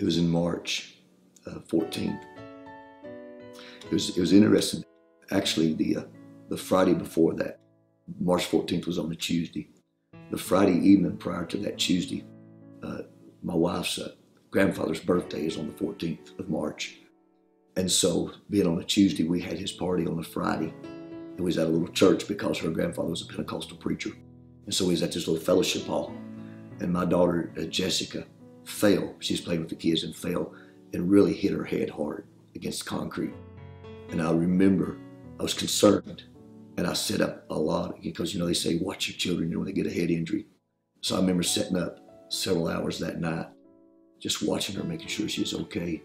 was in March 14th. It was interesting. Actually, the Friday before that, March 14th was on a Tuesday. The Friday evening prior to that Tuesday, my wife's grandfather's birthday is on the 14th of March. And so, being on a Tuesday, we had his party on a Friday. And we was at a little church because her grandfather was a Pentecostal preacher. And so we was at this little fellowship hall. And my daughter, Jessica, fell. She was playing with the kids and fell and really hit her head hard against concrete. And I remember I was concerned. And I sat up a lot because, they say, watch your children when they get a head injury. So I remember sitting up several hours that night, just watching her, making sure she was okay.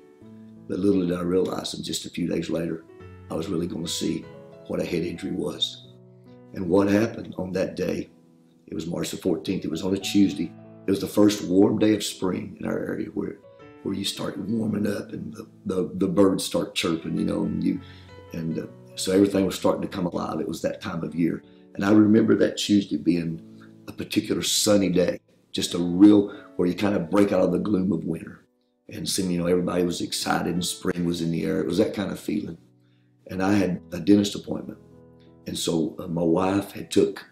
But little did I realize that just a few days later, I was really going to see what a head injury was. And what happened on that day, it was March the 14th, it was on a Tuesday. It was the first warm day of spring in our area where you start warming up and the birds start chirping, so everything was starting to come alive. It was that time of year. And I remember that Tuesday being a particular sunny day, just a real, where you kind of break out of the gloom of winter. And seeing, everybody was excited and spring was in the air. It was that kind of feeling. And I had a dentist appointment. And so my wife had took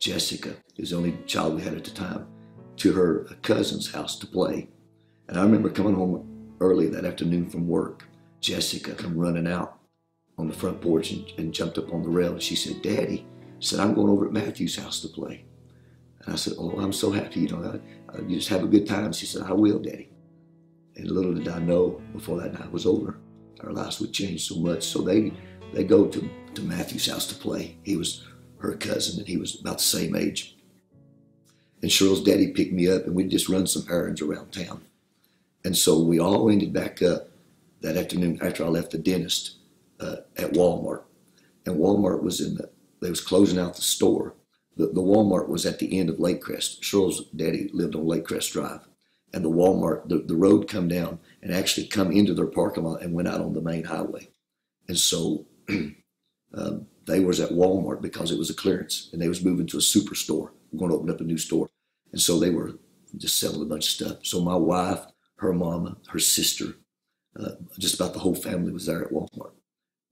Jessica, who was the only child we had at the time, to her cousin's house to play. And I remember coming home early that afternoon from work. Jessica come running out on the front porch and jumped up on the rail. And she said, Daddy, I'm going over at Matthew's house to play. And I said, oh, I'm so happy, you just have a good time. She said, I will, Daddy. And little did I know before that night was over, our lives would change so much. So they go to Matthew's house to play. He was her cousin and he was about the same age. And Cheryl's daddy picked me up and we'd just run some errands around town. And so we all ended back up that afternoon after I left the dentist at Walmart. And Walmart was they was closing out the store. The Walmart was at the end of Lakecrest. Cheryl's daddy lived on Lakecrest Drive. And the Walmart, the road come down and actually come into their parking lot and went out on the main highway. And so they was at Walmart because it was a clearance and they was moving to a superstore. We're going to open up a new store. And so they were just selling a bunch of stuff. So my wife, her mama, her sister, just about the whole family was there at Walmart.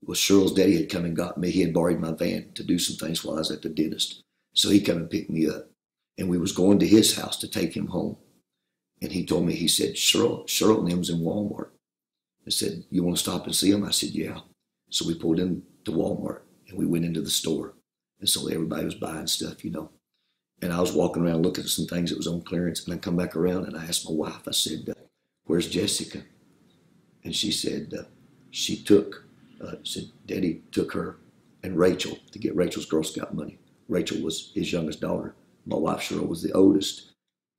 Well, Cheryl's daddy had come and got me. He had borrowed my van to do some things while I was at the dentist. So he come and picked me up. And we was going to his house to take him home. And he told me, he said, Cheryl and them's in Walmart. I said, you want to stop and see them? I said, yeah. So we pulled into Walmart and we went into the store. And so everybody was buying stuff, And I was walking around looking at some things that was on clearance. And I come back around and I asked my wife, I said, where's Jessica? And she said, Daddy took her and Rachel to get Rachel's Girl Scout money. Rachel was his youngest daughter. My wife, Cheryl, was the oldest.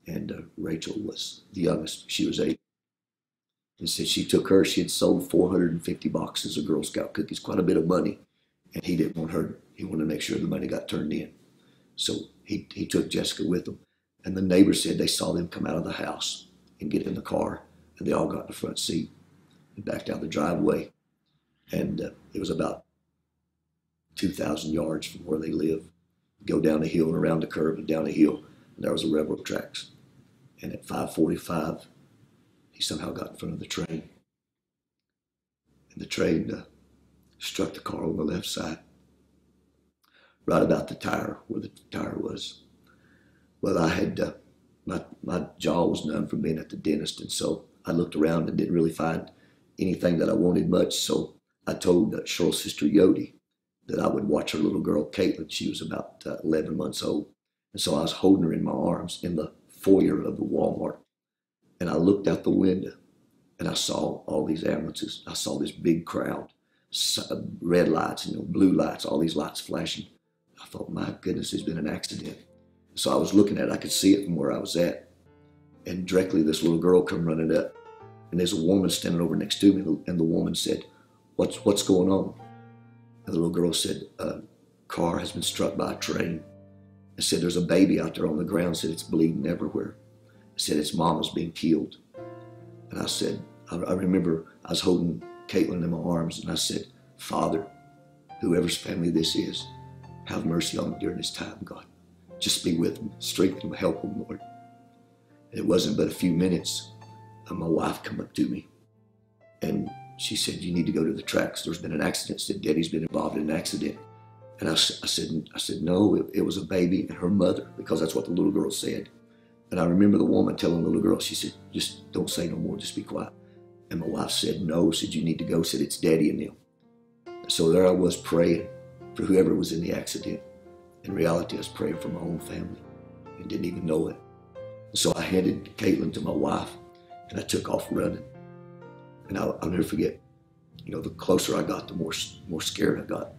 And Rachel was the youngest. She was 8. And said she took her. She had sold 450 boxes of Girl Scout cookies, quite a bit of money. And he didn't want her. He wanted to make sure the money got turned in. So he took Jessica with him. And the neighbors said they saw them come out of the house and get in the car. And they all got in the front seat and backed out the driveway. And it was about 2,000 yards from where they live. Go down the hill and around the curve and down the hill. And there was a railroad tracks. And at 5:45, he somehow got in front of the train. And the train struck the car on the left side, right about the tire, where the tire was. Well, I had, my jaw was numb from being at the dentist. And so I looked around and didn't really find anything that I wanted much. So I told Cheryl's sister Yodi that I would watch her little girl, Caitlin. She was about 11 months old. And so I was holding her in my arms in the foyer of the Walmart. And I looked out the window and I saw all these ambulances. I saw this big crowd, red lights, blue lights, all these lights flashing. I thought, my goodness, there's been an accident. So I was looking at it. I could see it from where I was at. And directly this little girl come running up. And there's a woman standing over next to me. And the woman said, what's going on? And the little girl said, a car has been struck by a train. I said, there's a baby out there on the ground. I said, it's bleeding everywhere. I said, its mama's being killed. And I said, I remember I was holding Caitlin in my arms and I said, Father, whoever's family this is, have mercy on them during this time, God. Just be with them, strengthen them, help them, Lord. And it wasn't but a few minutes. my wife come up to me, and she said, "You need to go to the tracks. There's been an accident." Said, "Daddy's been involved in an accident." And I said, "No, it was a baby and her mother," because that's what the little girl said. And I remember the woman telling the little girl, she said, "Just don't say no more, just be quiet." And my wife said, "No," said, "You need to go," said, "It's Daddy and them." So there I was praying for whoever was in the accident. In reality, I was praying for my own family and didn't even know it. So I handed Caitlin to my wife, and I took off running. And I'll never forget, the closer I got, the more scared I got.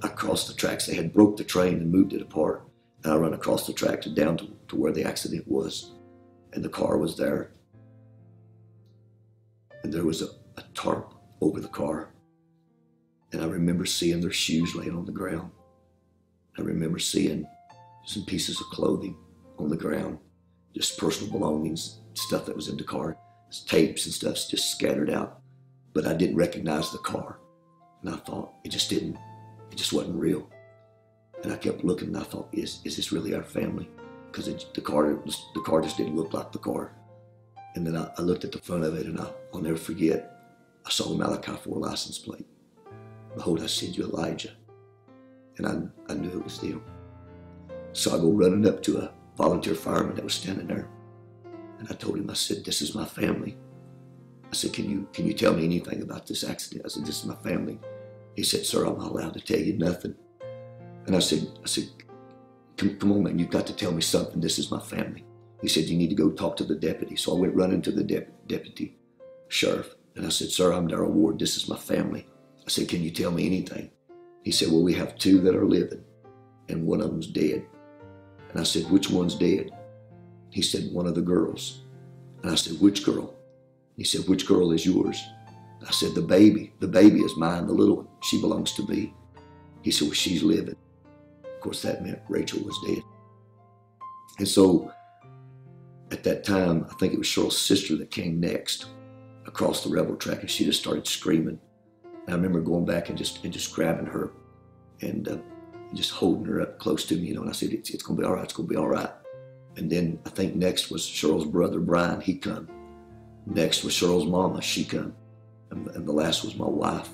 I crossed the tracks. They had broke the train and moved it apart. And I run across the tracks and down to where the accident was. And the car was there. And there was a tarp over the car. And I remember seeing their shoes laying on the ground. I remember seeing some pieces of clothing on the ground, just personal belongings, stuff that was in the car, tapes and stuff just scattered out. But I didn't recognize the car. And I thought, it just wasn't real. And I kept looking and I thought, is this really our family? Because the car just didn't look like the car. And then I looked at the front of it, and I'll never forget, I saw the Malachi 4 license plate. "Behold, I send you Elijah." And I knew it was them. So I go running up to a volunteer fireman that was standing there. And I told him, I said, "This is my family." I said, can you tell me anything about this accident?" I said, "This is my family." He said, "Sir, I'm not allowed to tell you nothing." And I said, come on, man, you've got to tell me something. This is my family." He said, "You need to go talk to the deputy." So I went running to the deputy sheriff. And I said, "Sir, I'm Darrell Ward. This is my family." I said, "Can you tell me anything?" He said, "Well, we have 2 that are living, and one of them's dead." And I said, "Which one's dead?" He said, "One of the girls." And I said, "Which girl?" He said, "Which girl is yours?" I said, The baby is mine, the little one. She belongs to me." He said, "Well, she's living." Of course, that meant Rachel was dead. And so at that time, I think it was Cheryl's sister that came next across the railroad track, and she just started screaming. And I remember going back and just grabbing her and just holding her up close to me, and I said, it's going to be all right, it's going to be all right. And then I think next was Cheryl's brother, Brian, he come. Next was Cheryl's mama, she come. And the last was my wife.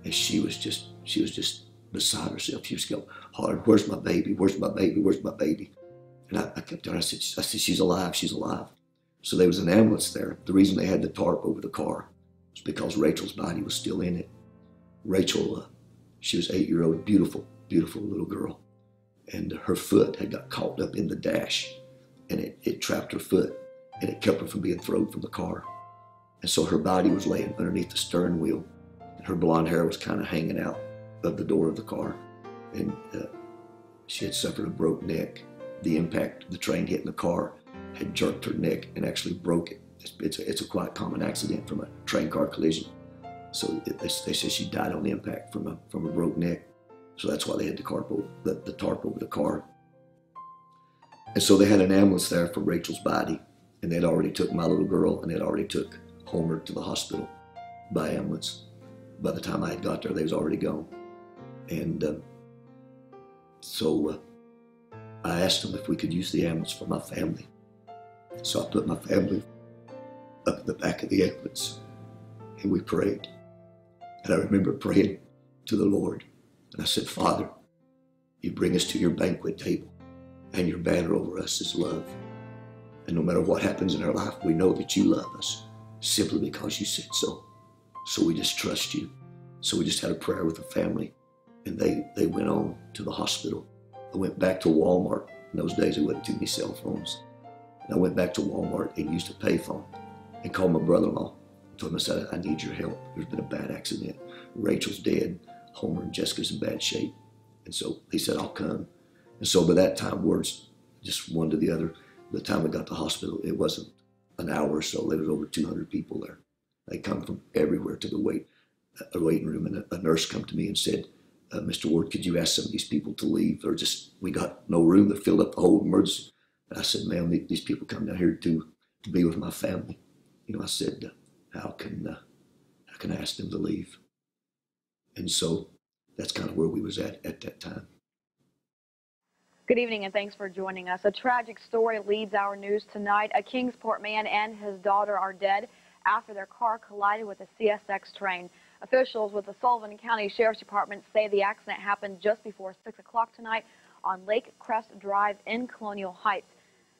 And she was just beside herself. She was going hard, "Where's my baby? Where's my baby? Where's my baby?" And I kept telling her, I said, "She's alive, she's alive." So there was an ambulance there. The reason they had the tarp over the car was because Rachel's body was still in it. Rachel, she was 8-year-old, beautiful, beautiful little girl. And her foot had got caught up in the dash, and it trapped her foot, and it kept her from being thrown from the car. And so her body was laying underneath the steering wheel, and her blonde hair was kind of hanging out of the door of the car. And she had suffered a broke neck. The impact of the train hitting the car had jerked her neck and actually broke it. It's a quite common accident from a train-car collision. So they say she died on the impact from a broke neck. So that's why they had the tarp over the car. And so they had an ambulance there for Rachel's body, and they'd already took my little girl, and they'd already took Homer to the hospital by ambulance. By the time I had got there, they was already gone. And so I asked them if we could use the ambulance for my family. So I put my family up in the back of the ambulance, and we prayed. And I remember praying to the Lord, and I said, "Father, you bring us to your banquet table, and your banner over us is love. And no matter what happens in our life, we know that you love us simply because you said so. So we just trust you." So we just had a prayer with the family, and they went on to the hospital. I went back to Walmart. In those days, there wasn't too many cell phones. And I went back to Walmart and used a payphone and called my brother-in-law. Told him, I said, "I need your help. There's been a bad accident. Rachel's dead. Homer and Jessica's in bad shape." And so he said, "I'll come." And so by that time, words just one to the other. By the time we got to the hospital, it wasn't an hour or so. There was over 200 people there. They come from everywhere to the waiting room. And a nurse come to me and said, "Mr. Ward, could you ask some of these people to leave? We got no room to fill up the whole emergency." And I said, "Ma'am, these people come down here to be with my family." I said, how can I ask them to leave? And so that's kind of where we was at that time. Good evening, and thanks for joining us. A tragic story leads our news tonight. A Kingsport man and his daughter are dead after their car collided with a CSX train. Officials with the Sullivan County Sheriff's Department say the accident happened just before 6 o'clock tonight on Lake Crest Drive in Colonial Heights.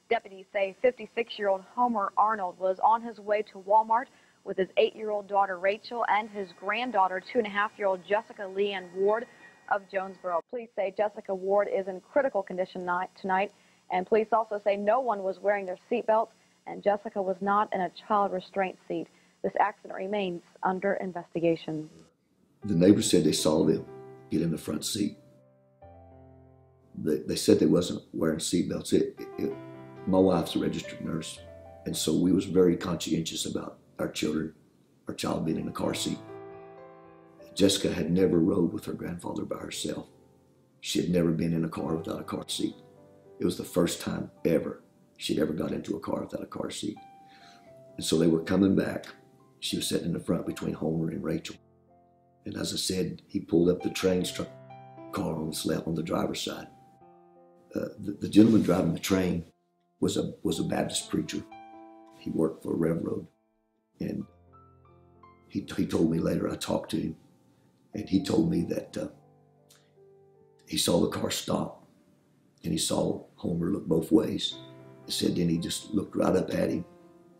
Deputies say 56-year-old Homer Arnold was on his way to Walmart with his 8-year-old daughter Rachel and his granddaughter 2.5-year-old Jessica Leanne Ward of Jonesboro. Police say Jessica Ward is in critical condition tonight, and police also say no one was wearing their seatbelts and Jessica was not in a child restraint seat. This accident remains under investigation. The neighbors said they saw them get in the front seat. They said they wasn't wearing seatbelts. My wife's a registered nurse, and so we was very conscientious about our child being in a car seat. Jessica had never rode with her grandfather by herself. She had never been in a car without a car seat. It was the first time ever she'd ever got into a car without a car seat. And so they were coming back. She was sitting in the front between Homer and Rachel. And as I said, he pulled up the train, struck the car on the driver's side. The gentleman driving the train was a Baptist preacher. He worked for a railroad. And he told me later, I talked to him, and he told me that he saw the car stop, and he saw Homer look both ways. He said then he just looked right up at him.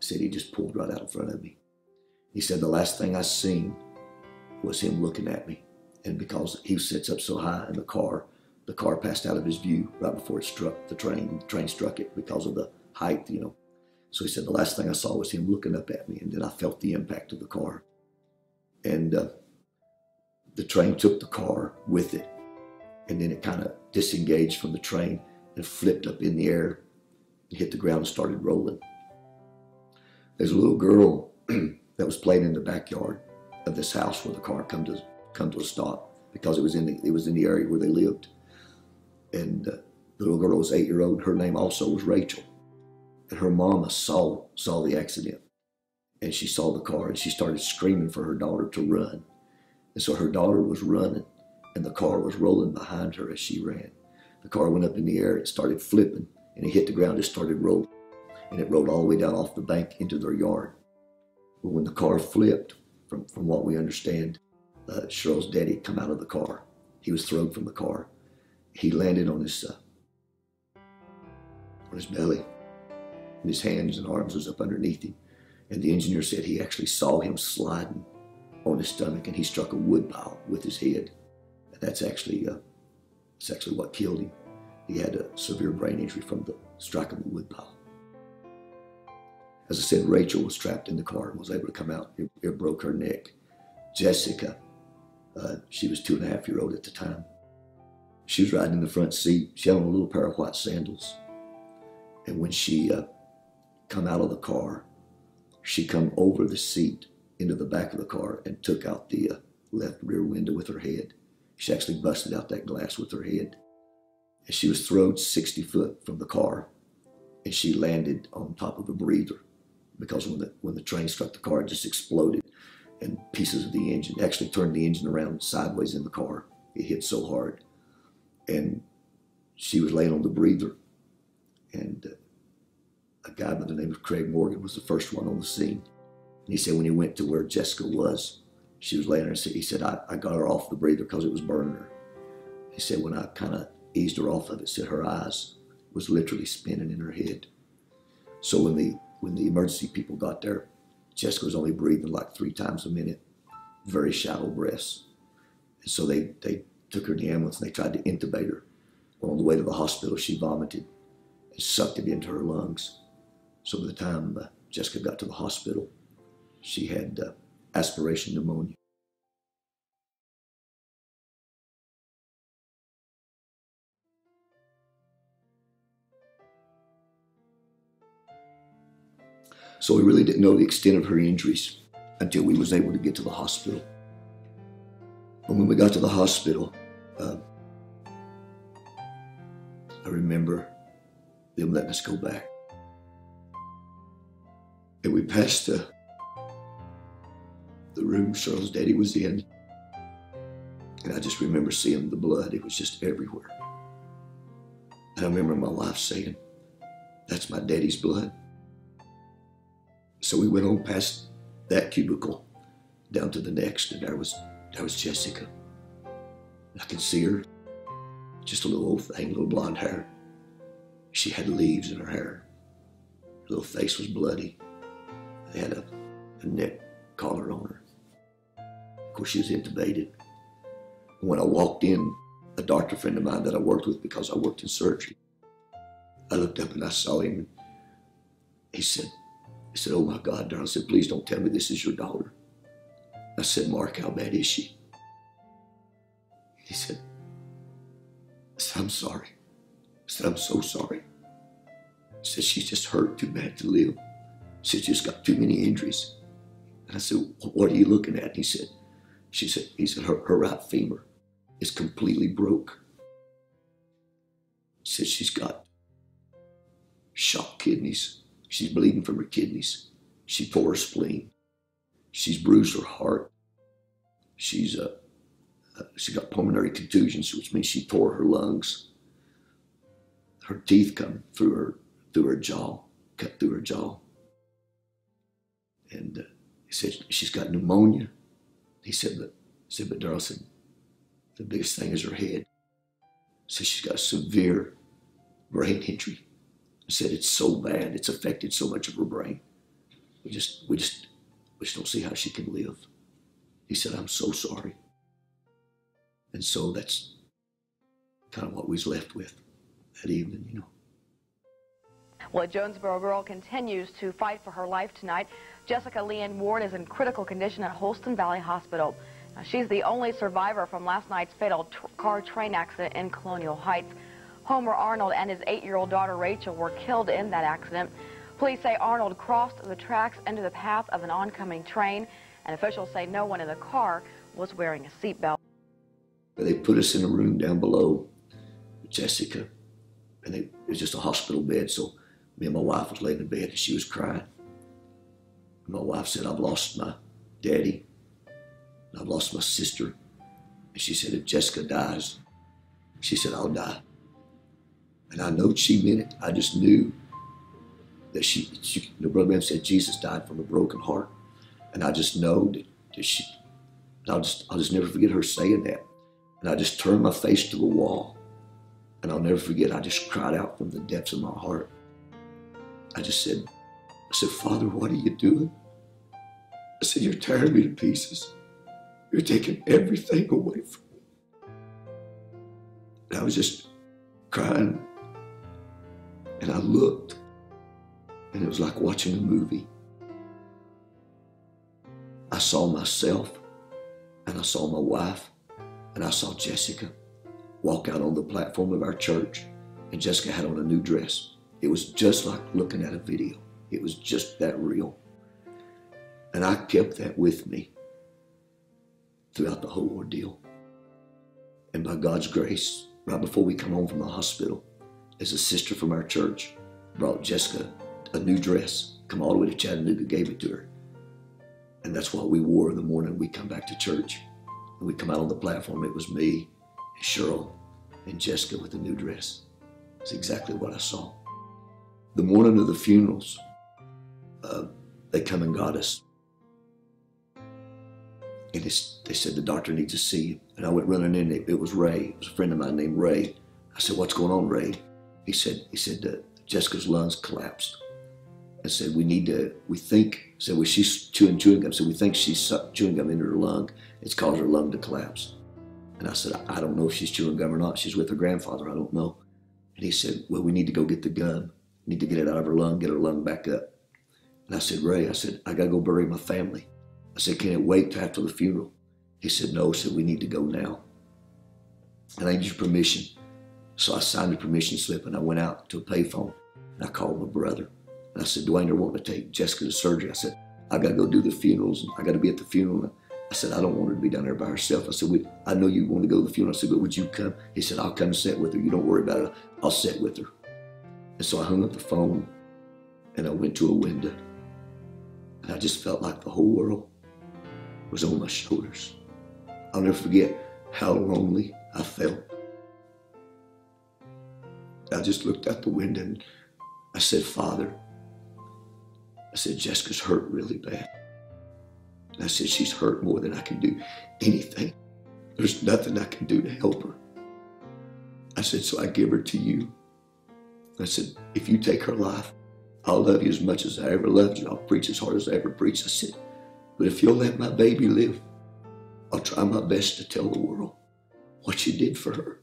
He said he just pulled right out in front of me. He said the last thing I seen was him looking at me. And because he sits up so high in the car passed out of his view right before it struck the train. The train struck it because of the height, you know. So he said the last thing I saw was him looking up at me, and then I felt the impact of the car. And the train took the car with it, and then it kind of disengaged from the train and flipped up in the air and hit the ground and started rolling. There's a little girl that was playing in the backyard of this house where the car come to a stop, because it was in the area where they lived. And the little girl was 8-year-old. Her name also was Rachel. And her mama saw the accident, and she saw the car, and she started screaming for her daughter to run. And so her daughter was running, and the car was rolling behind her as she ran. The car went up in the air, it started flipping, and it hit the ground, it started rolling. And it rolled all the way down off the bank into their yard. But when the car flipped, from what we understand, Cheryl's daddy had come out of the car. He was thrown from the car. He landed on his belly, and his hands and arms was up underneath him. And the engineer said he actually saw him sliding on his stomach, and he struck a wood pile with his head. And that's actually what killed him. He had a severe brain injury from the striking the wood pile. As I said, Rachel was trapped in the car and was able to come out. It broke her neck. Jessica, she was 2.5-year-old at the time. She was riding in the front seat. She had on a little pair of white sandals. And when she come out of the car, she come over the seat into the back of the car and took out the left rear window with her head. She actually busted out that glass with her head. And she was thrown 60 foot from the car, and she landed on top of a breather, because when the train struck the car, it just exploded, and pieces of the engine actually turned the engine around sideways in the car. It hit so hard. And she was laying on the breather, and a guy by the name of Craig Morgan was the first one on the scene. And he said when he went to where Jessica was, she was laying there, and he said, I got her off the breather because it was burning her. He said when I kind of eased her off of it, said her eyes was literally spinning in her head. So when the emergency people got there, Jessica was only breathing like 3 times a minute, very shallow breaths. And so they took her in the ambulance, and they tried to intubate her. Well, on the way to the hospital, she vomited and sucked it into her lungs. So by the time Jessica got to the hospital, she had aspiration pneumonia. So we really didn't know the extent of her injuries until we was able to get to the hospital. And when we got to the hospital, I remember them letting us go back. And we passed the room Cheryl's daddy was in. And I just remember seeing the blood. It was just everywhere. And I remember my wife saying, "That's my daddy's blood." So we went on past that cubicle down to the next, and there was Jessica. I can see her, just a little old thing, little blonde hair. She had leaves in her hair. Her little face was bloody. They had a neck collar on her. Of course, she was intubated. When I walked in, a doctor friend of mine that I worked with because I worked in surgery, I looked up and I saw him. He said, "Oh my God, darling." I said, "Please don't tell me this is your daughter." I said, "Mark, how bad is she?" He said, "I'm sorry." I said, "I'm so sorry." He said, "She's just hurt too bad to live." She's just got too many injuries. And I said, "What are you looking at?" He said, her right femur is completely broke. He said, she's got shocked kidneys. She's bleeding from her kidneys. She tore her spleen. She's bruised her heart. She got pulmonary contusions, which means she tore her lungs. Her teeth come through her jaw, cut through her jaw. And he said, she's got pneumonia. He said, but Darrell said, the biggest thing is her head. He said, she's got severe brain injury. He said, it's so bad, it's affected so much of her brain. We just don't see how she can live. He said, I'm so sorry. And so that's kind of what we was left with that evening, you know. Well, a Jonesboro girl continues to fight for her life tonight. Jessica Leanne Ward is in critical condition at Holston Valley Hospital. Now, she's the only survivor from last night's fatal car train accident in Colonial Heights. Homer Arnold and his 8-year-old daughter Rachel were killed in that accident. Police say Arnold crossed the tracks into the path of an oncoming train, and officials say no one in the car was wearing a seatbelt. They put us in a room down below with Jessica, and it was just a hospital bed, so me and my wife was laying in bed and she was crying. And my wife said, I've lost my daddy, and I've lost my sister. And she said, if Jessica dies, she said, I'll die. And I know she meant it. I just knew that the brother man said Jesus died from a broken heart. And I just know that she, I'll just never forget her saying that. And I just turned my face to the wall. And I'll never forget, I just cried out from the depths of my heart. I said, Father, what are you doing? I said, you're tearing me to pieces. You're taking everything away from me. And I was just crying. And I looked, and it was like watching a movie. I saw myself, and I saw my wife, and I saw Jessica walk out on the platform of our church, and Jessica had on a new dress. It was just like looking at a video. It was just that real. And I kept that with me throughout the whole ordeal. And by God's grace, right before we come home from the hospital, as a sister from our church brought Jessica a new dress, come all the way to Chattanooga, gave it to her. And that's what we wore in the morning we come back to church. And we come out on the platform, it was me and Cheryl and Jessica with a new dress. It's exactly what I saw. The morning of the funerals, they come and got us. And they said, the doctor needs to see you. And I went running in, it was Ray. It was a friend of mine named Ray. I said, what's going on, Ray? He said Jessica's lungs collapsed. I said, well, she's chewing gum. I said, we think she's sucked chewing gum into her lung. It's caused her lung to collapse. And I said, I don't know if she's chewing gum or not. She's with her grandfather, I don't know. And he said, well, we need to go get the gum. We need to get it out of her lung, get her lung back up. And I said, Ray, I gotta go bury my family. I said, can it wait till after the funeral? He said, no. I said, we need to go now. And I need your permission. So I signed the permission slip and I went out to a payphone and I called my brother. And I said, Dwayne, they're wanting to take Jessica to surgery. I said, I got to go do the funerals and I got to be at the funeral. I said, I don't want her to be down there by herself. I said, I know you want to go to the funeral. I said, but would you come? He said, I'll come and sit with her. You don't worry about it. I'll sit with her. And so I hung up the phone and I went to a window. And I just felt like the whole world was on my shoulders. I'll never forget how lonely I felt. I just looked out the window and I said, Father, I said, Jessica's hurt really bad. And I said, she's hurt more than I can do anything. There's nothing I can do to help her. I said, so I give her to you. I said, if you take her life, I'll love you as much as I ever loved you. I'll preach as hard as I ever preached. I said, but if you'll let my baby live, I'll try my best to tell the world what you did for her.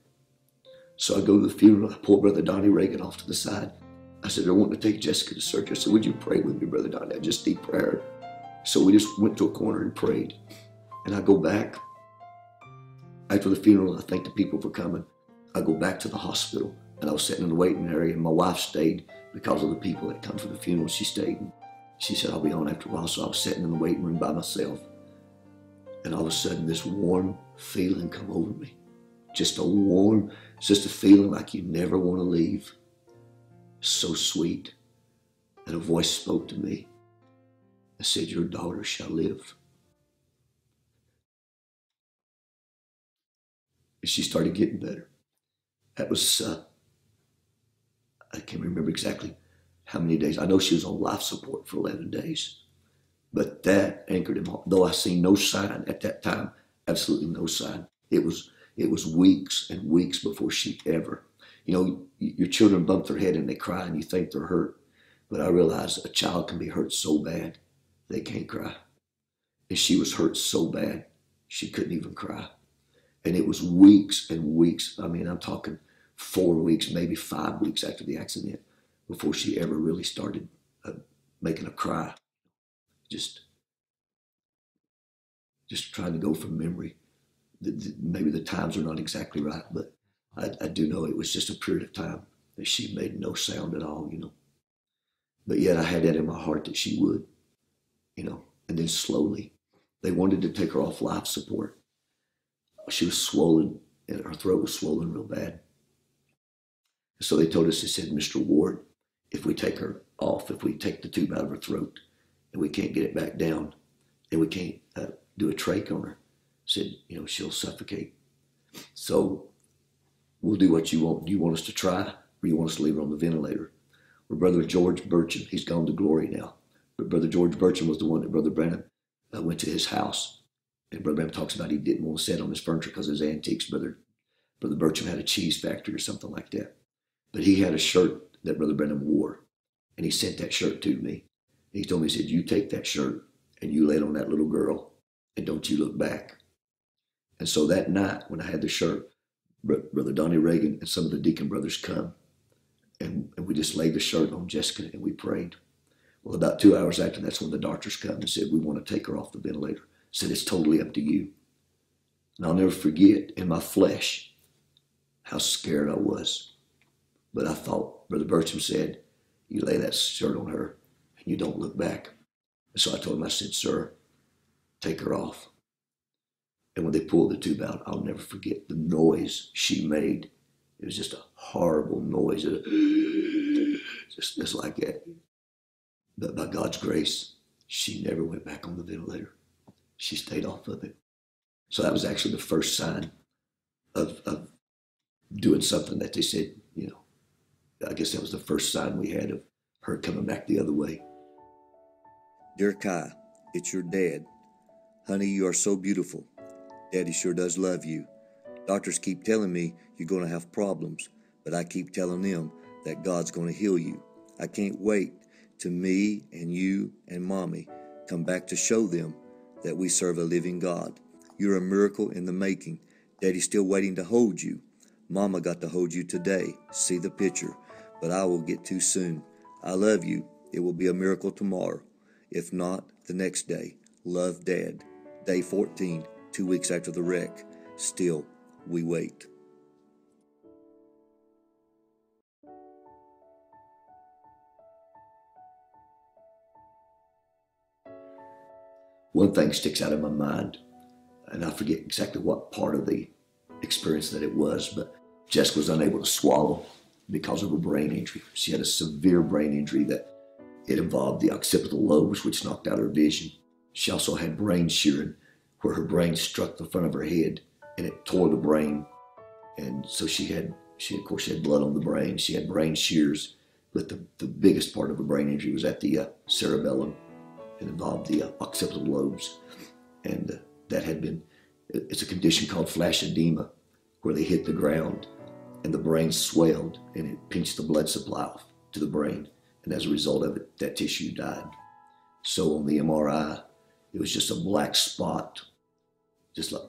So I go to the funeral. I pull Brother Donnie Reagan off to the side. I said, I want to take Jessica to surgery. I said, would you pray with me, Brother Donnie? I just need prayer. So we just went to a corner and prayed. And I go back. After the funeral, I thank the people for coming. I go back to the hospital, and I was sitting in the waiting area, and my wife stayed because of the people that come for the funeral. She stayed, and she said, I'll be on after a while. So I was sitting in the waiting room by myself, and all of a sudden this warm feeling come over me. Just a feeling like you never want to leave. So sweet. And a voice spoke to me and said, your daughter shall live. And she started getting better. That was, I can't remember exactly how many days. I know she was on life support for 11 days. But that anchored him. Though I seen no sign at that time, absolutely no sign. It was weeks and weeks before she ever, your children bump their head and they cry and you think they're hurt. But I realized a child can be hurt so bad they can't cry. And she was hurt so bad she couldn't even cry. And it was weeks and weeks. I mean, I'm talking 4 weeks, maybe 5 weeks after the accident before she ever really started making a cry. Just trying to go from memory. Maybe the times are not exactly right, but I do know it was just a period of time that she made no sound at all, But yet I had that in my heart that she would, And then slowly, they wanted to take her off life support. She was swollen, and her throat was swollen real bad. So they told us, they said, Mr. Ward, if we take her off, if we take the tube out of her throat, and we can't get it back down, and we can't do a trach on her, said, she'll suffocate. So we'll do what you want. Do you want us to try, or you want us to leave her on the ventilator? Well, Brother George Burcham, he's gone to glory now. But Brother George Burcham was the one that Brother Branham went to his house. And Brother Branham talks about he didn't want to sit on his furniture because of his antiques. Brother Burcham had a cheese factory or something like that. But he had a shirt that Brother Branham wore, and he sent that shirt to me. He told me, he said, you take that shirt and you lay it on that little girl, and don't you look back. And so that night when I had the shirt, Brother Donnie Reagan and some of the deacon brothers come, and we just laid the shirt on Jessica and we prayed. Well, about 2 hours after, that's when the doctors come and said, we want to take her off the ventilator. Said, it's totally up to you. And I'll never forget in my flesh how scared I was. But I thought, Brother Burcham said, you lay that shirt on her and you don't look back. And so I told him, I said, sir, take her off. And when they pulled the tube out, I'll never forget the noise she made. It was just a horrible noise. Just like that. But by God's grace, she never went back on the ventilator. She stayed off of it. So that was actually the first sign of doing something that they said, I guess that was the first sign we had of her coming back the other way. Dear Kai, it's your dad. Honey, you are so beautiful. Daddy sure does love you. Doctors keep telling me you're going to have problems, but I keep telling them that God's going to heal you. I can't wait till me and you and Mommy come back to show them that we serve a living God. You're a miracle in the making. Daddy's still waiting to hold you. Mama got to hold you today. See the picture. But I will get too soon. I love you. It will be a miracle tomorrow. If not, the next day. Love, Dad. Day 14, 2 weeks after the wreck. Still, we wait. One thing sticks out in my mind, and I forget exactly what part of the experience that it was, but Jessica was unable to swallow because of a brain injury. She had a severe brain injury that it involved the occipital lobes, which knocked out her vision. She also had brain shearing, where her brain struck the front of her head and it tore the brain. And so she had blood on the brain. She had brain shears, but the biggest part of the brain injury was at the cerebellum. It involved the occipital lobes. And that had been, it's a condition called flash edema, where they hit the ground and the brain swelled and it pinched the blood supply off to the brain. And as a result of it, that tissue died. So on the MRI, it was just a black spot, just like,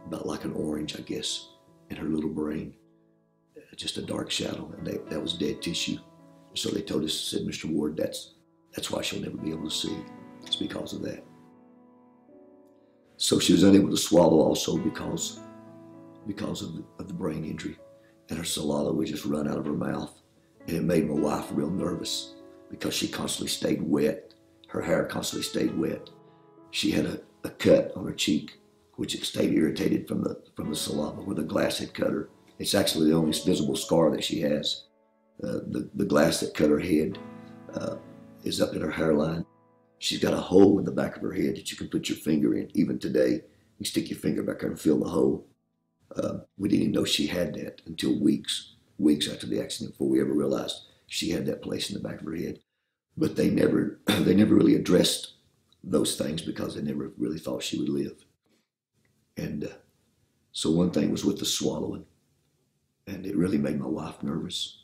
about like an orange, I guess, in her little brain. Just a dark shadow, and that was dead tissue. So they told us, said, Mr. Ward, that's why she'll never be able to see. It's because of that. So she was unable to swallow also because of the brain injury. And her saliva would just run out of her mouth. And it made my wife real nervous because she constantly stayed wet. Her hair constantly stayed wet. She had a cut on her cheek, which it stayed irritated from the saliva where the glass had cut her. It's actually the only visible scar that she has. The glass that cut her head is up in her hairline. She's got a hole in the back of her head that you can put your finger in. Even today, you stick your finger back there and feel the hole. We didn't even know she had that until weeks after the accident before we ever realized she had that place in the back of her head. But they never really addressed those things because they never really thought she would live. And so one thing was with the swallowing, and it really made my wife nervous.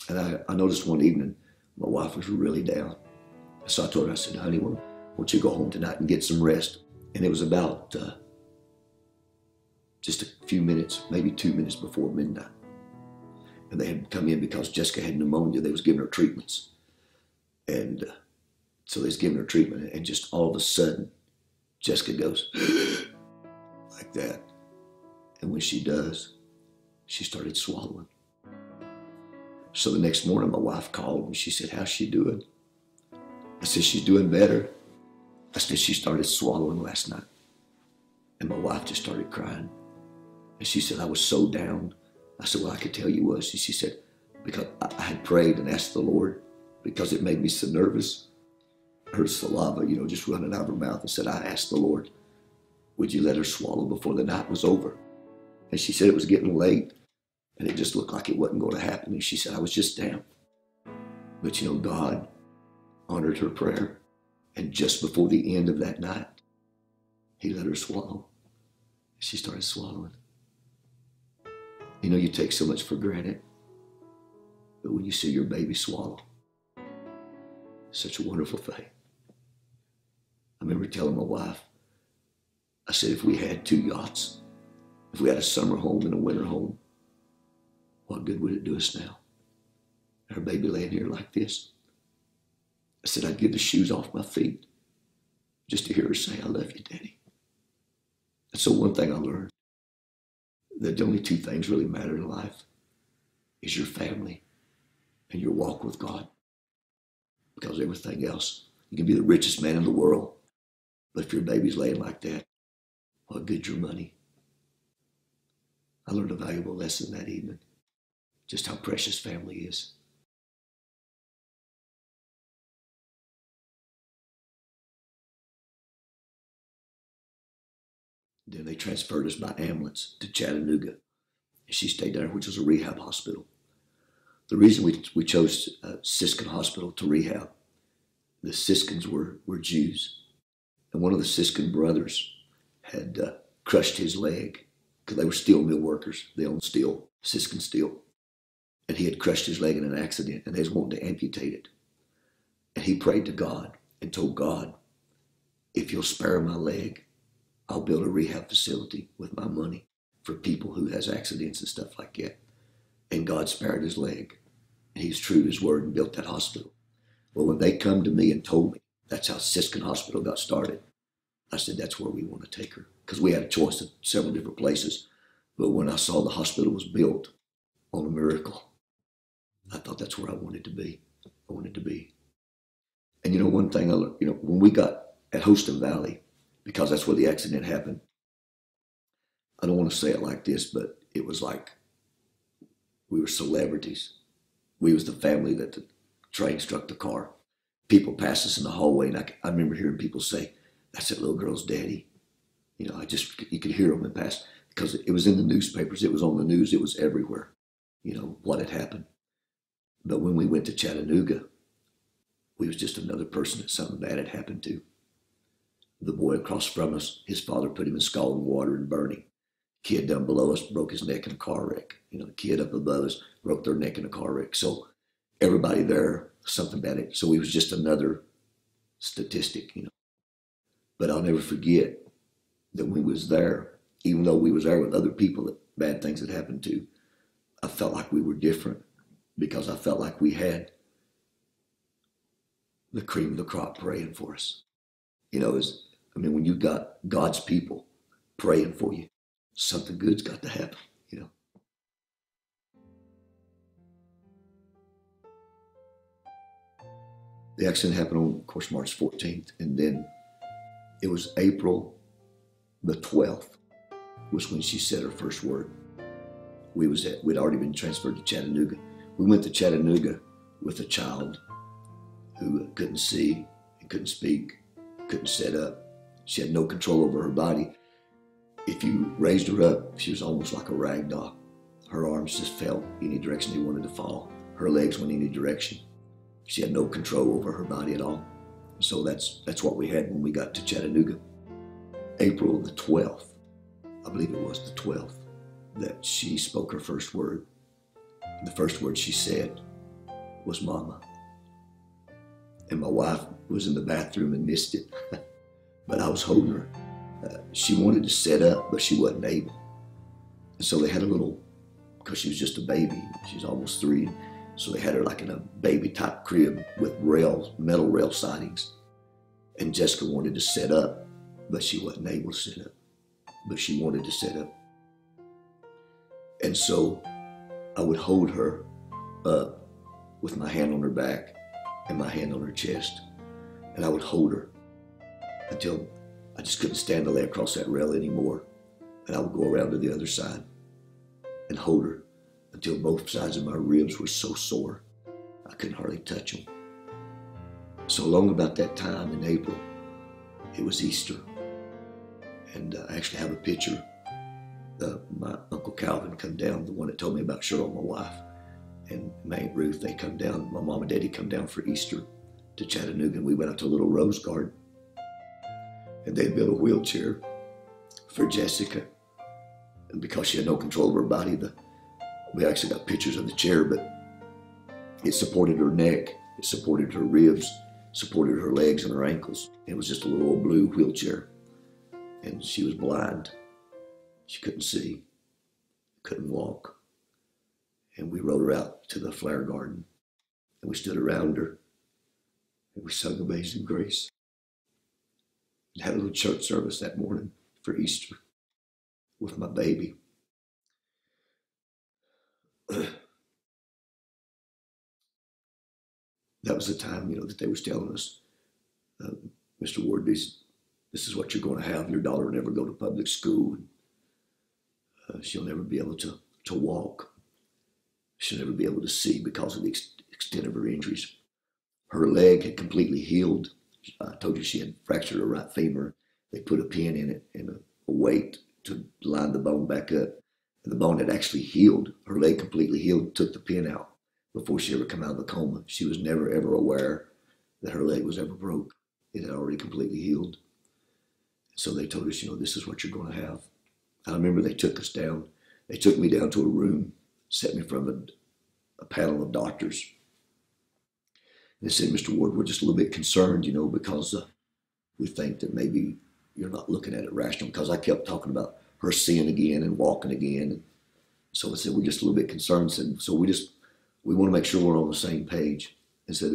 And I noticed one evening my wife was really down. So I told her, I said, honey, why don't you go home tonight and get some rest? And it was about just a few minutes, maybe 2 minutes before midnight. And they had come in because Jessica had pneumonia. They was giving her treatments. And so they was giving her treatment, and just all of a sudden, Jessica goes like that. And when she does, she started swallowing. So the next morning, my wife called and she said, how's she doing? I said, she's doing better. I said, she started swallowing last night. And my wife just started crying. And she said, I was so down. I said, well, I could tell you was. She said, because I had prayed and asked the Lord because it made me so nervous. Her saliva, just running out of her mouth, and said, I asked the Lord, would you let her swallow before the night was over? And she said it was getting late and it just looked like it wasn't going to happen. And she said, I was just down. But God honored her prayer. And just before the end of that night, he let her swallow. She started swallowing. You take so much for granted. But when you see your baby swallow, it's such a wonderful thing. I remember telling my wife, I said, if we had 2 yachts, if we had a summer home and a winter home, what good would it do us now? Our baby laying here like this. I said, I'd give the shoes off my feet just to hear her say, I love you, Daddy. And so one thing I learned, that the only 2 things really matter in life is your family and your walk with God. Because everything else, you can be the richest man in the world, but if your baby's laying like that, what good's your money? I learned a valuable lesson that evening, just how precious family is. Then they transferred us by ambulance to Chattanooga. She stayed there, which was a rehab hospital. The reason we chose Siskin Hospital to rehab, the Siskins were Jews. And one of the Siskin brothers had crushed his leg because they were steel mill workers. They owned steel, Siskin Steel. And he had crushed his leg in an accident, and they was wanting to amputate it. And he prayed to God and told God, if you'll spare my leg, I'll build a rehab facility with my money for people who has accidents and stuff like that. And God spared his leg. And he was true to his word and built that hospital. Well, when they come to me and told me that's how Siskin Hospital got started, I said, that's where we want to take her. Because we had a choice of several different places. But when I saw the hospital was built on a miracle, I thought that's where I wanted to be. I wanted to be. And one thing I learned, when we got at Hostin Valley, because that's where the accident happened, I don't want to say it like this, but it was like we were celebrities. We was the family that the train struck the car. People passed us in the hallway, and I remember hearing people say, that's that little girl's daddy. You could hear them and pass, because it was in the newspapers, it was on the news, it was everywhere, what had happened. But when we went to Chattanooga, we was just another person that something bad had happened to. The boy across from us, his father put him in scalding water and burned him. Kid down below us broke his neck in a car wreck. The kid up above us broke their neck in a car wreck. So everybody there, something about it. So he was just another statistic, But I'll never forget that when we was there, even though we was there with other people that bad things had happened to, I felt like we were different because I felt like we had the cream of the crop praying for us. When you got God's people praying for you, something good's got to happen, The accident happened on, of course, March 14th, and then it was April the 12th was when she said her first word. We'd already been transferred to Chattanooga. We went to Chattanooga with a child who couldn't see and couldn't speak, couldn't sit up. She had no control over her body. If you raised her up, she was almost like a rag doll. Her arms just fell any direction they wanted to fall. Her legs went any direction. She had no control over her body at all. So that's what we had when we got to Chattanooga. April the 12th, I believe it was the 12th, that she spoke her first word. The first word she said was "Mama." And my wife was in the bathroom and missed it, but I was holding her. She wanted to sit up, but she wasn't able. And so they had a little, because she was just a baby, she's almost 3, so they had her like in a baby type crib with metal rail sidings. And Jessica wanted to sit up, but she wasn't able to sit up. But she wanted to sit up. And so I would hold her up with my hand on her back and my hand on her chest. And I would hold her until I just couldn't stand to lay across that rail anymore. And I would go around to the other side and hold her until both sides of my ribs were so sore I couldn't hardly touch them. So along about that time in April, it was Easter. And I actually have a picture. My Uncle Calvin come down, the one that told me about Cheryl, my wife, and my Aunt Ruth, they come down. My mom and daddy come down for Easter to Chattanooga, and we went out to a little rose garden. And they built a wheelchair for Jessica. And because she had no control of her body, we actually got pictures of the chair, but it supported her neck, it supported her ribs, supported her legs and her ankles. It was just a little old blue wheelchair. And she was blind. She couldn't see, couldn't walk. And we rode her out to the flower garden, and we stood around her, and we sung Amazing Grace. And had a little church service that morning for Easter with my baby. That was the time, that they was telling us, Mr. Ward, this is what you're going to have. Your daughter will never go to public school. She'll never be able to walk. She'll never be able to see because of the extent of her injuries. Her leg had completely healed. I told you she had fractured her right femur. They put a pin in it and a weight to line the bone back up. And the bone had actually healed. Her leg completely healed, took the pin out before she ever come out of the coma. She was never, ever aware that her leg was ever broke. It had already completely healed. So they told us, this is what you're going to have. I remember they took us down. They took me down to a room, set me in front of a panel of doctors. And they said, Mr. Ward, we're just a little bit concerned, because we think that maybe you're not looking at it rational. Because I kept talking about her seeing again and walking again. And so I said, we're just a little bit concerned. So we want to make sure we're on the same page. And said,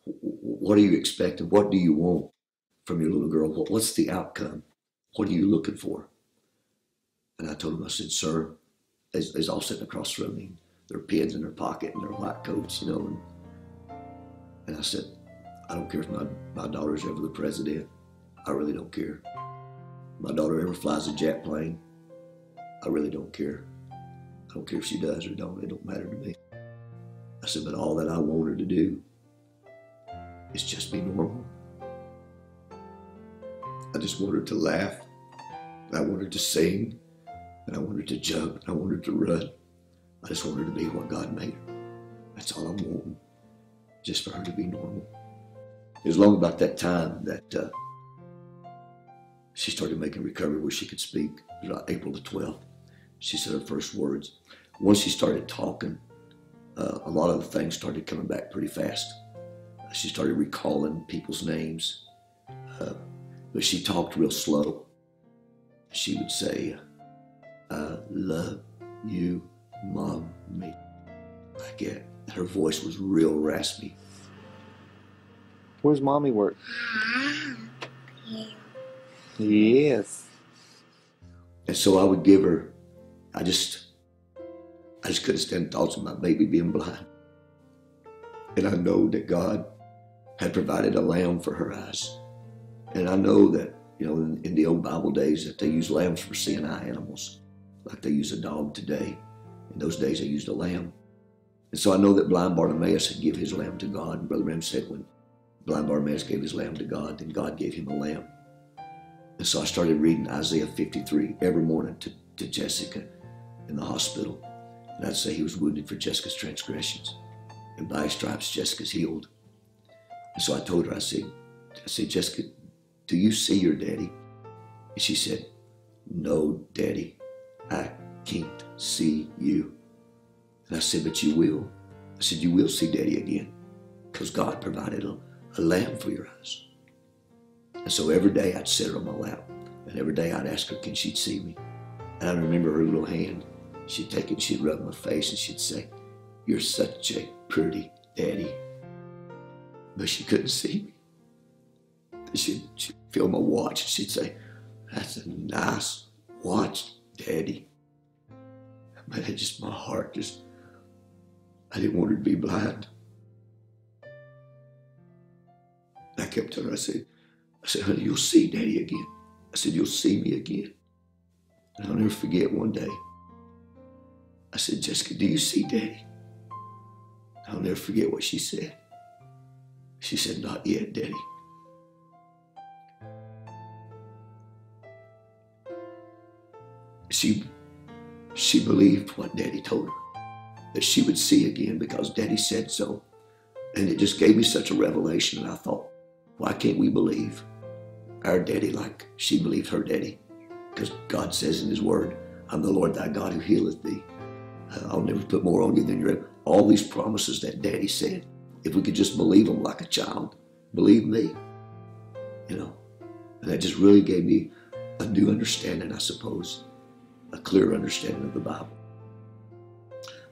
what are you expecting? What do you want from your little girl? What's the outcome? What are you looking for? And I told him, I said, sir, they's all sitting across from me. Their pins in their pocket and their white coats, And I said, I don't care if my daughter's ever the president. I really don't care. My daughter ever flies a jet plane. I really don't care. I don't care if she does or don't. It don't matter to me. I said, but all that I want her to do is just be normal. I just want her to laugh. And I want her to sing. And I want her to jump. And I want her to run. I just want her to be what God made her. That's all I'm wanting. Just for her to be normal. It was long about that time that she started making recovery where she could speak. It was April the 12th. She said her first words. Once she started talking, a lot of the things started coming back pretty fast. She started recalling people's names, but she talked real slow. She would say, I love you, Mommy, like that. Her voice was real raspy. Where's Mommy work? Yes. And so I would give her, I just couldn't stand thoughts of my baby being blind. And I know that God had provided a lamb for her eyes. And I know that, you know, in the old Bible days that they used lambs for seeing eye animals, like they use a dog today. In those days they used a lamb. And so I know that blind Bartimaeus had given his lamb to God. And Brother Branham said when blind Bartimaeus gave his lamb to God, then God gave him a lamb. And so I started reading Isaiah 53 every morning to Jessica in the hospital. And I'd say he was wounded for Jessica's transgressions, and by his stripes Jessica's healed. And so I told her, I said, Jessica, do you see your daddy? And she said, no, Daddy, I can't see you. And I said, but you will. I said, you will see Daddy again, because God provided a lamb for your eyes. And so every day I'd sit her on my lap, and every day I'd ask her, can she see me? And I remember her little hand. She'd take it, she'd rub my face, and she'd say, you're such a pretty daddy. But she couldn't see me. She'd feel my watch, and she'd say, that's a nice watch, Daddy. But it just, my heart just, I didn't want her to be blind. I kept telling her, I said, honey, you'll see Daddy again. I said, you'll see me again. And I'll never forget one day. I said, Jessica, do you see Daddy? I'll never forget what she said. She said, not yet, Daddy. She believed what Daddy told her, that she would see again because Daddy said so. And it just gave me such a revelation. And I thought, why can't we believe our daddy like she believed her daddy? Because God says in his word, I'm the Lord thy God who healeth thee. I'll never put more on you than you're able. All these promises that Daddy said, if we could just believe them like a child, believe me, you know. And that just really gave me a new understanding, I suppose, a clear understanding of the Bible,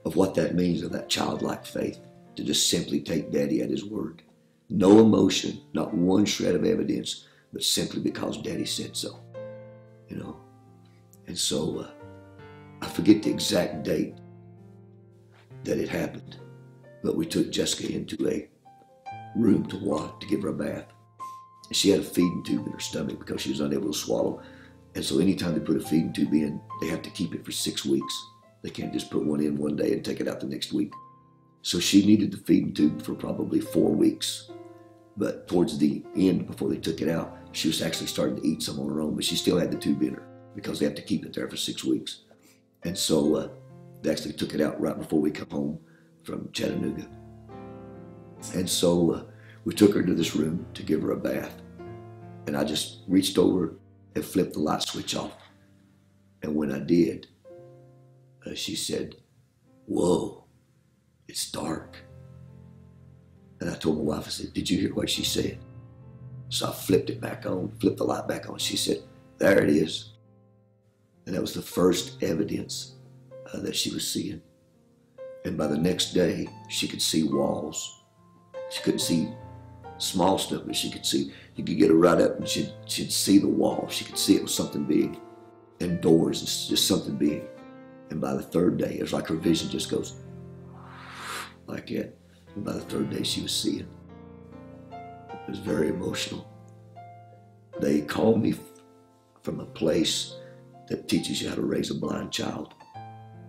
of what that means, of that childlike faith, to just simply take Daddy at his word. No emotion, not one shred of evidence, but simply because Daddy said so, you know. And so I forget the exact date that it happened, but we took Jessica into a room to give her a bath. And she had a feeding tube in her stomach because she was unable to swallow. And so anytime they put a feeding tube in, they have to keep it for 6 weeks. They can't just put one in one day and take it out the next week. So she needed the feeding tube for probably 4 weeks. But towards the end, before they took it out, she was actually starting to eat some on her own, but she still had the tube in her because they have to keep it there for 6 weeks. And so they actually took it out right before we come home from Chattanooga. And so we took her to this room to give her a bath. And I just reached over and flipped the light switch off. And when I did, she said, whoa, it's dark. And I told my wife, I said, did you hear what she said? So I flipped it back on, flipped the light back on. She said, there it is. And that was the first evidence that she was seeing. And by the next day, she could see walls. She couldn't see small stuff, but she could see, you could get her right up and she'd see the wall. She could see it was something big, and doors, it's just something big. And by the third day, it was like her vision just goes like that. And by the third day, she was seeing. It was very emotional. They called me from a place that teaches you how to raise a blind child.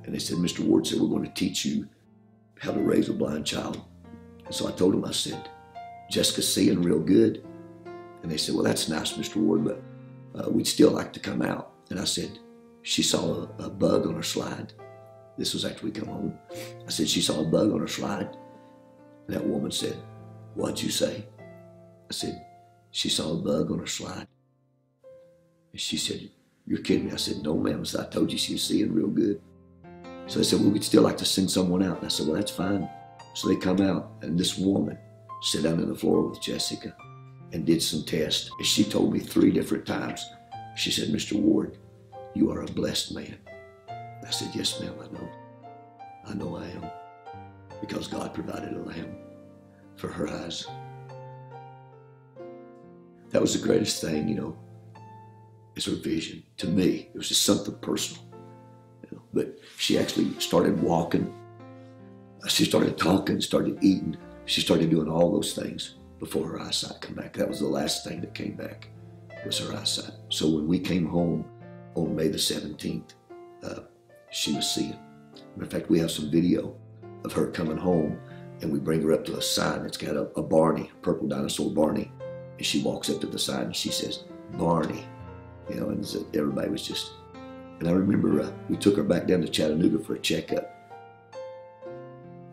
And they said, Mr. Ward said, we're going to teach you how to raise a blind child. And so I told them, I said, Jessica's seeing real good. And they said, well, that's nice, Mr. Ward, but we'd still like to come out. And I said, she saw a bug on her slide. This was after we come home. I said, she saw a bug on her slide. And that woman said, what'd you say? I said, she saw a bug on her slide. And she said, "You're kidding me." I said, "No, ma'am." I said, "I told you she was seeing real good." So they said, "Well, we'd still like to send someone out." And I said, "Well, that's fine." So they come out, and this woman sat down on the floor with Jessica and did some tests. And she told me 3 different times, she said, "Mr. Ward, you are a blessed man." I said, "Yes, ma'am, I know. I know I am." Because God provided a lamb for her eyes. That was the greatest thing, is her vision. To me, it was just something personal. But she actually started walking. She started talking, started eating. She started doing all those things before her eyesight came back. That was the last thing that came back, was her eyesight. So when we came home on May the 17th, she was seeing. In fact, we have some video of her coming home, and we bring her up to a sign that's got a Barney, a purple dinosaur Barney. And she walks up to the sign and she says, "Barney," and everybody was just, and I remember we took her back down to Chattanooga for a checkup.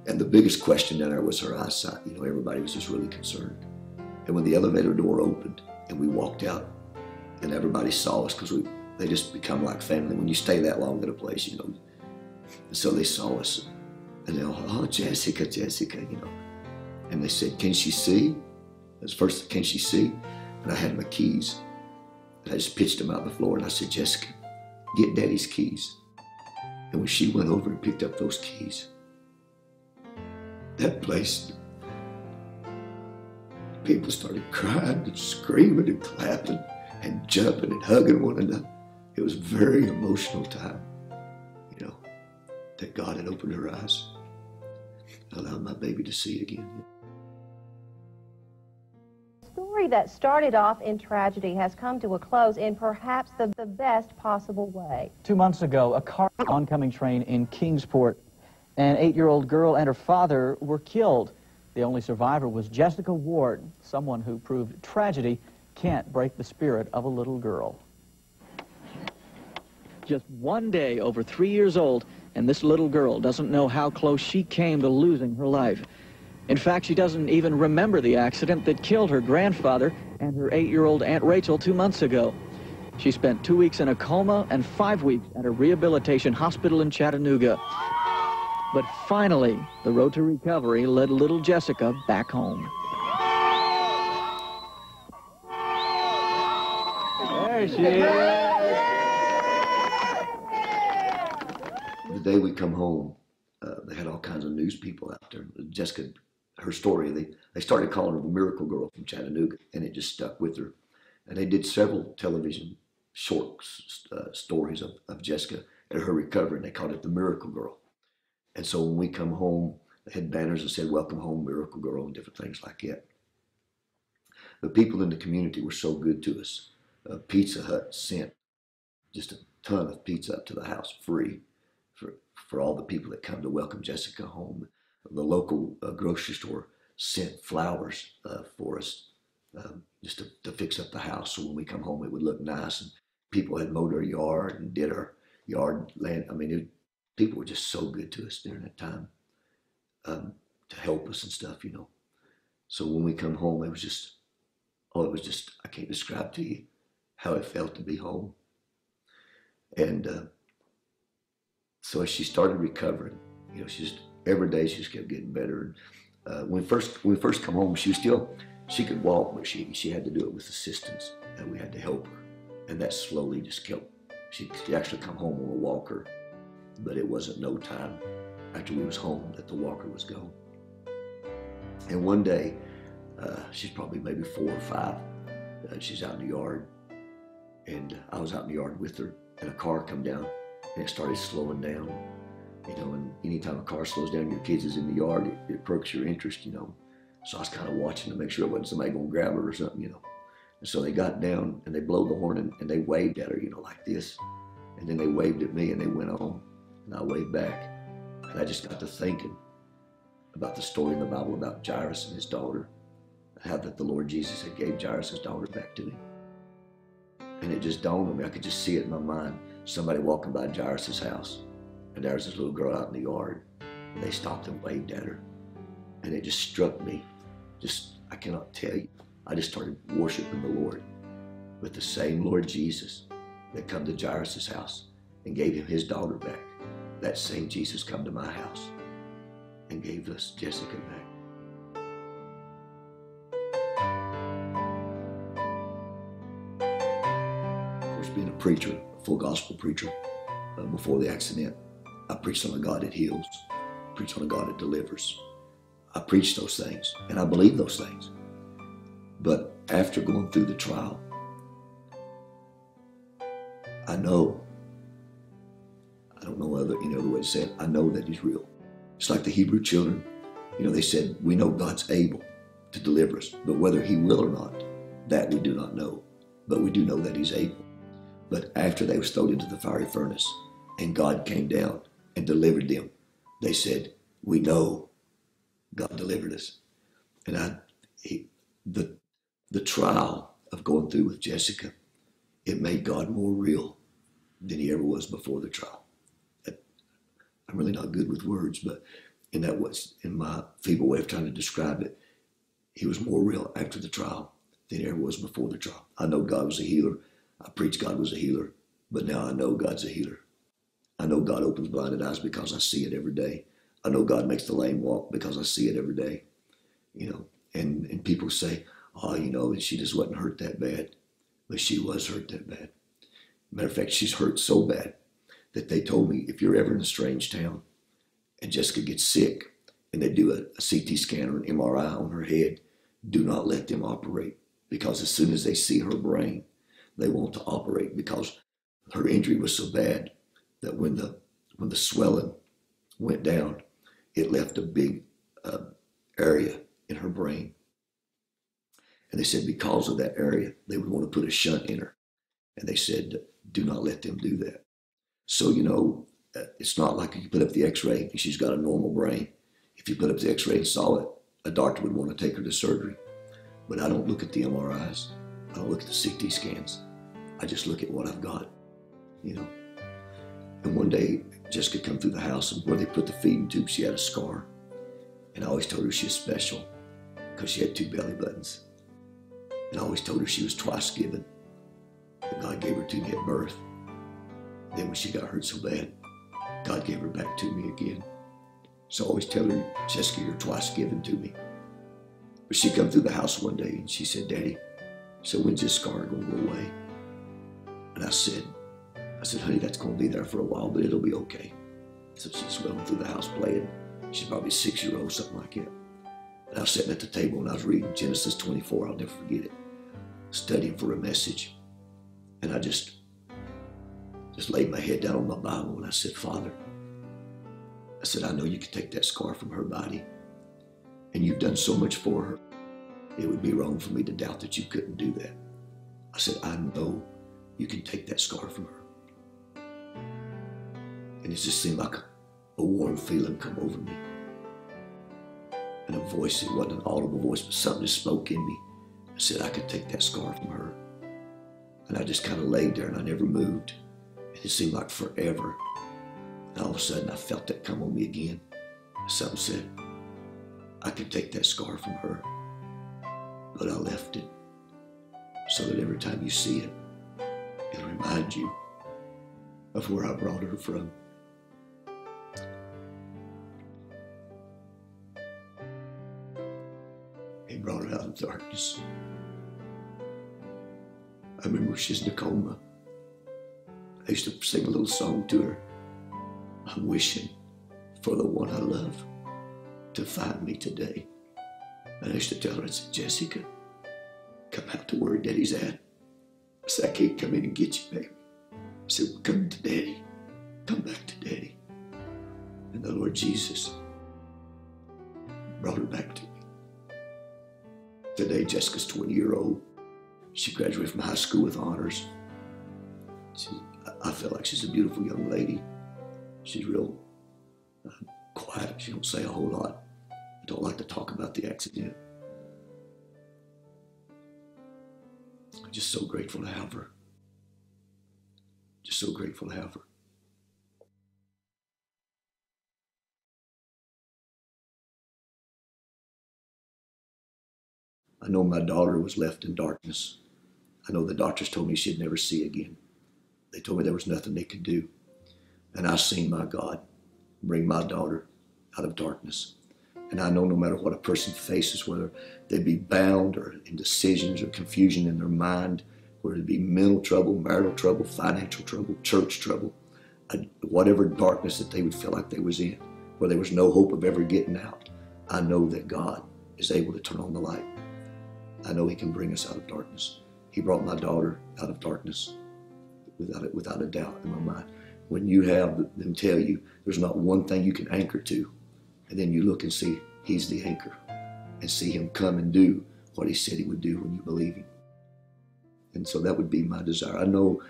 And the biggest question down there was her eyesight. Everybody was just really concerned. And when the elevator door opened and we walked out and everybody saw us, because they just become like family when you stay that long at a place, And so they saw us and they all, "Oh, Jessica, Jessica," And they said, "Can she see?" As first, "Can she see?" And I had my keys. And I just pitched them out on the floor and I said, "Jessica, get Daddy's keys." And when she went over and picked up those keys, that place, people started crying and screaming and clapping and jumping and hugging one another. It was a very emotional time, that God had opened her eyes and allowed my baby to see again. Story that started off in tragedy has come to a close in perhaps the best possible way. 2 months ago, a car oncoming train in Kingsport. An 8-year-old girl and her father were killed. The only survivor was Jessica Ward, someone who proved tragedy can't break the spirit of a little girl. Just one day, over 3 years old, and this little girl doesn't know how close she came to losing her life. In fact, she doesn't even remember the accident that killed her grandfather and her 8-year-old Aunt Rachel 2 months ago. She spent 2 weeks in a coma and 5 weeks at a rehabilitation hospital in Chattanooga. But finally, the road to recovery led little Jessica back home. There she is. The day we come home, they had all kinds of news people out there. Jessica, her story, they started calling her the Miracle Girl from Chattanooga, and it just stuck with her. And they did several television short stories of Jessica and her recovery, and they called it the Miracle Girl. And so when we come home, they had banners that said, "Welcome home, Miracle Girl," and different things like that. The people in the community were so good to us. Pizza Hut sent just a ton of pizza up to the house free for all the people that come to welcome Jessica home. The local grocery store sent flowers for us just to fix up the house, so when we come home it would look nice. And people had mowed our yard and did our yard land. I mean, people were just so good to us during that time to help us and stuff, So when we come home, it was just, I can't describe to you how it felt to be home. And so as she started recovering, every day she just kept getting better. And when we first come home, she could walk, but she had to do it with assistance, and we had to help her. And that slowly just kept, she actually come home on a walker, but it wasn't no time after we was home that the walker was gone. And one day, she's probably maybe 4 or 5, she's out in the yard, and I was out in the yard with her, and a car come down, and it started slowing down, and anytime a car slows down, your kids is in the yard, it perks your interest, So I was kind of watching to make sure it wasn't somebody gonna grab her or something, And so they got down and they blowed the horn and they waved at her, like this. And then they waved at me and they went on, and I waved back. And I just got to thinking about the story in the Bible about Jairus and his daughter, and how that the Lord Jesus had gave Jairus' daughter back to him. And it just dawned on me, I could just see it in my mind, somebody walking by Jairus' house, and there was this little girl out in the yard, and they stopped and waved at her. And it just struck me, I cannot tell you. I just started worshiping the Lord with the same Lord Jesus that come to Jairus' house and gave him his daughter back. That same Jesus come to my house and gave us Jessica back. Of course, being a preacher, a full gospel preacher, before the accident, I preached on a God that heals, preached on a God that delivers. I preached those things, and I believe those things. But after going through the trial, I know, I don't know any other way to say it, I know that he's real. It's like the Hebrew children, they said, we know God's able to deliver us, but whether he will or not, that we do not know. But we do know that he's able. But after they was thrown into the fiery furnace and God came down and delivered them, they said, we know God delivered us. And the trial of going through with Jessica, it made God more real than he ever was before the trial. I'm really not good with words, but in my feeble way of trying to describe it, he was more real after the trial than he ever was before the trial. I know God was a healer. I preached God was a healer, but now I know God's a healer. I know God opens blinded eyes because I see it every day. I know God makes the lame walk because I see it every day. And people say, oh, she just wasn't hurt that bad. But she was hurt that bad. Matter of fact, she's hurt so bad that they told me, if you're ever in a strange town and Jessica gets sick and they do a CT scan or an MRI on her head, do not let them operate, because as soon as they see her brain, they want to operate, because her injury was so bad that when the swelling went down, it left a big area in her brain. And they said because of that area, they would want to put a shunt in her. And they said, do not let them do that. So, it's not like you put up the x-ray and she's got a normal brain. If you put up the x-ray and saw it, a doctor would want to take her to surgery. But I don't look at the MRIs. I don't look at the CT scans. I just look at what I've got, And one day, Jessica come through the house, and where they put the feeding tube, she had a scar. And I always told her she was special because she had 2 belly buttons. And I always told her she was twice given. That God gave her to me at birth. Then when she got hurt so bad, God gave her back to me again. So I always tell her, Jessica, you're twice given to me. But she come through the house one day and she said, Daddy, so when's this scar going to go away? And I said, honey, that's going to be there for a while, but it'll be okay. So she's running through the house playing. She's probably 6-year-old, something like that. And I was sitting at the table and I was reading Genesis 24. I'll never forget it. Studying for a message. And I just laid my head down on my Bible and I said, Father, I said, I know you can take that scar from her body. And you've done so much for her. It would be wrong for me to doubt that you couldn't do that. I said, I know you can take that scar from her. And it just seemed like a warm feeling come over me. And a voice, it wasn't an audible voice, but something just spoke in me. I said, I could take that scar from her. And I just kind of laid there and I never moved. And it seemed like forever. And all of a sudden I felt that come on me again. Something said, I could take that scar from her, but I left it so that every time you see it, it'll remind you of where I brought her from. He brought her out of darkness. I remember she's in a coma. I used to sing a little song to her. I'm wishing for the one I love to find me today. And I used to tell her, I said, Jessica, come out to where Daddy's at. I said, I can't come in and get you, baby. I said, well, come to Daddy. Come back to Daddy. And the Lord Jesus brought her back to me. Today, Jessica's 20-year-old. She graduated from high school with honors. I feel like she's a beautiful young lady. She's real quiet. She don't say a whole lot. I don't like to talk about the accident. I'm just so grateful to have her. Just so grateful to have her. I know my daughter was left in darkness. I know the doctors told me she'd never see again. They told me there was nothing they could do. And I seen my God bring my daughter out of darkness. And I know no matter what a person faces, whether they be bound or in decisions or confusion in their mind, whether it be mental trouble, marital trouble, financial trouble, church trouble, whatever darkness that they would feel like they was in, where there was no hope of ever getting out, I know that God is able to turn on the light. I know He can bring us out of darkness. He brought my daughter out of darkness without a doubt in my mind. When you have them tell you there's not one thing you can anchor to, and then you look and see He's the anchor and see Him come and do what He said He would do when you believe Him. And so that would be my desire. I know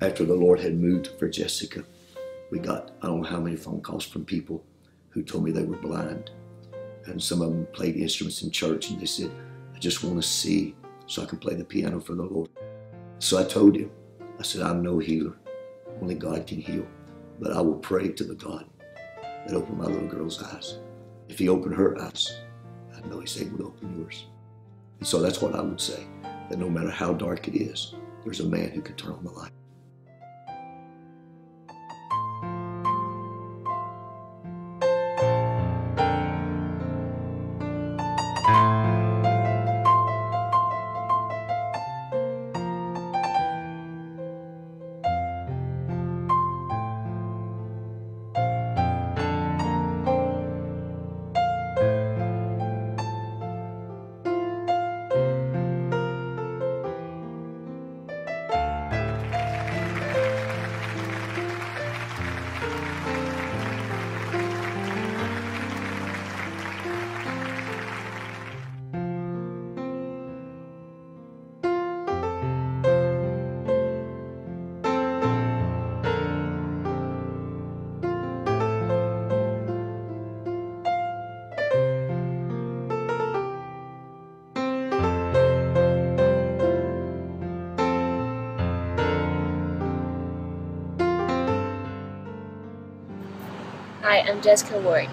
after the Lord had moved for Jessica, we got, I don't know how many phone calls from people who told me they were blind. And some of them played instruments in church, and they said, I just want to see so I can play the piano for the Lord. So I told him, I said, I'm no healer. Only God can heal. But I will pray to the God that opened my little girl's eyes. If He opened her eyes, I know He's able to open yours. And so that's what I would say, that no matter how dark it is, there's a man who can turn on the light. Hi, I'm Jessica Ward.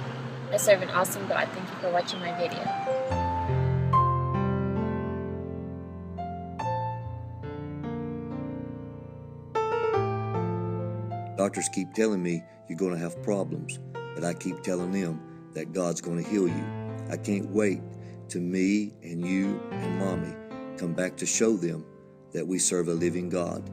I serve an awesome God. Thank you for watching my video. Doctors keep telling me you're going to have problems, but I keep telling them that God's going to heal you. I can't wait till me and you and Mommy come back to show them that we serve a living God.